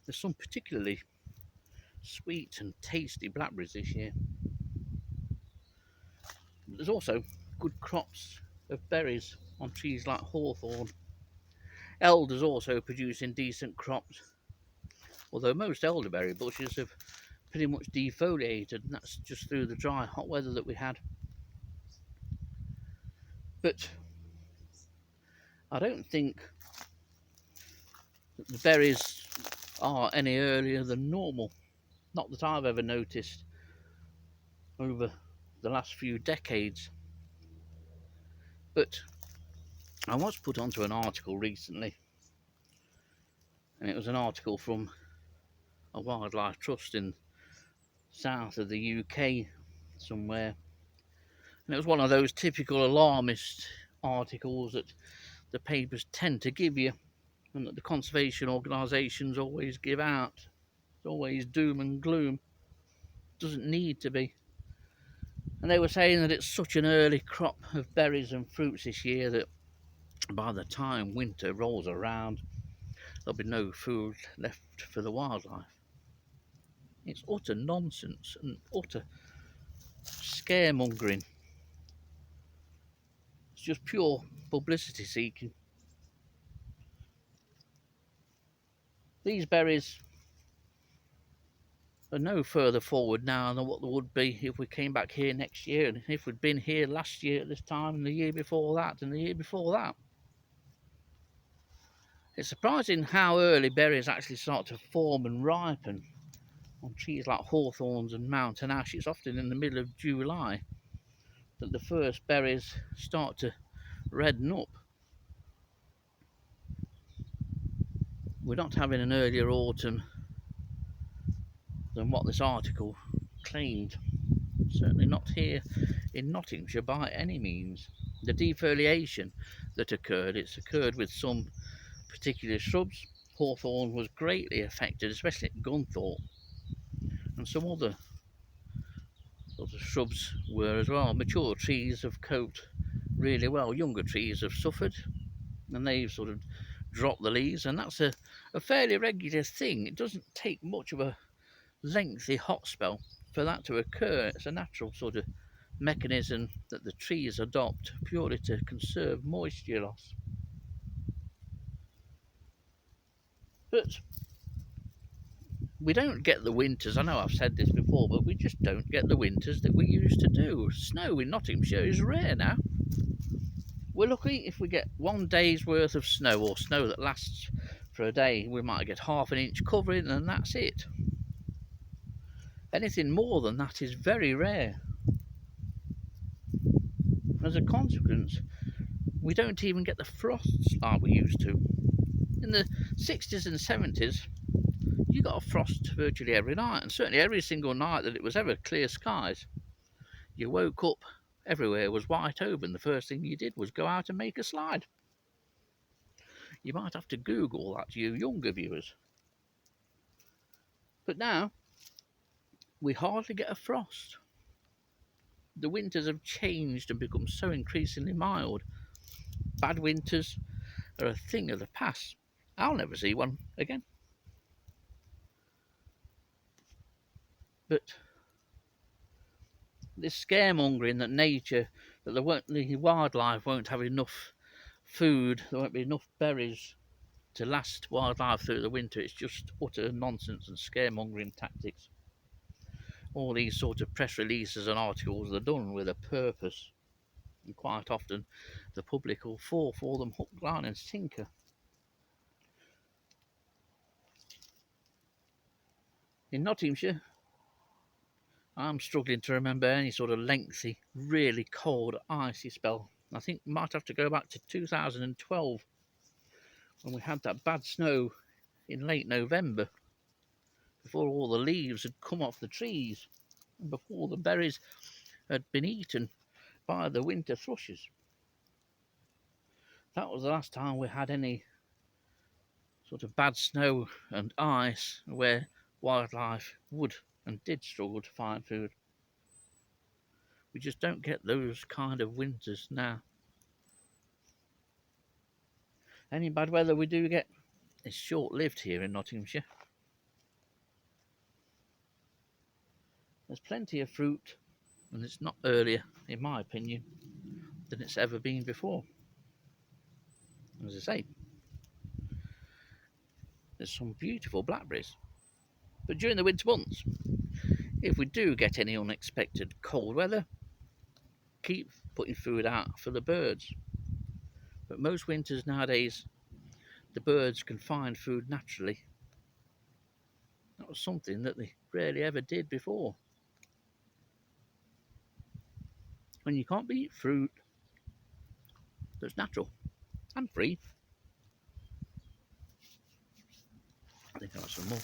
There's some particularly sweet and tasty blackberries this year. There's also good crops of berries on trees like hawthorn. Elders also producing decent crops, although most elderberry bushes have pretty much defoliated, and that's just through the dry, hot weather that we had. But I don't think that the berries are any earlier than normal. Not that I've ever noticed over the last few decades. But I was put onto an article recently, and it was an article from a wildlife trust in south of the UK somewhere. And it was one of those typical alarmist articles that the papers tend to give you and that the conservation organisations always give out. It's always doom and gloom. Doesn't need to be. And they were saying that it's such an early crop of berries and fruits this year that by the time winter rolls around, there'll be no food left for the wildlife. It's utter nonsense and utter scaremongering. It's just pure publicity seeking. These berries are no further forward now than what they would be if we came back here next year, and if we'd been here last year at this time, and the year before that, and the year before that. It's surprising how early berries actually start to form and ripen on trees like hawthorns and mountain ash. It's often in the middle of July that the first berries start to redden up. We're not having an earlier autumn than what this article claimed. Certainly not here in Nottinghamshire by any means. The defoliation that it's occurred with some particular shrubs. Hawthorn was greatly affected, especially at Gunthorpe, and some other sort of shrubs were as well. Mature trees have coped really well. Younger trees have suffered, and they've sort of dropped the leaves, and that's a fairly regular thing. It doesn't take much of a lengthy hot spell for that to occur. It's a natural sort of mechanism that the trees adopt purely to conserve moisture loss. But we don't get the winters, I know I've said this before, but we just don't get the winters that we used to do. Snow in Nottinghamshire is rare now. We're lucky if we get one day's worth of snow, or snow that lasts for a day. We might get half an inch covering and that's it. Anything more than that is very rare. As a consequence, we don't even get the frosts like we used to. In the 60s and 70s, you got a frost virtually every night, and certainly every single night that it was ever clear skies. You woke up, everywhere was white open. The first thing you did was go out and make a slide. You might have to Google that, you younger viewers. But now, we hardly get a frost. The winters have changed and become so increasingly mild. Bad winters are a thing of the past. I'll never see one again. But this scaremongering that the wildlife won't have enough food, there won't be enough berries to last wildlife through the winter, it's just utter nonsense and scaremongering tactics. All these sort of press releases and articles are done with a purpose, and quite often the public will fall for them hook, line and sinker. In Nottinghamshire, I'm struggling to remember any sort of lengthy, really cold, icy spell. I think we might have to go back to 2012 when we had that bad snow in late November, before all the leaves had come off the trees and before the berries had been eaten by the winter thrushes. That was the last time we had any sort of bad snow and ice where wildlife would and did struggle to find food. We just don't get those kind of winters now. Any bad weather we do get is short-lived here in Nottinghamshire. There's plenty of fruit, and it's not earlier, in my opinion, than it's ever been before. As I say, there's some beautiful blackberries. But during the winter months, if we do get any unexpected cold weather, keep putting food out for the birds. But most winters nowadays, the birds can find food naturally. That was something that they rarely ever did before. When you can't eat fruit that's natural and free. I think I'll have some more.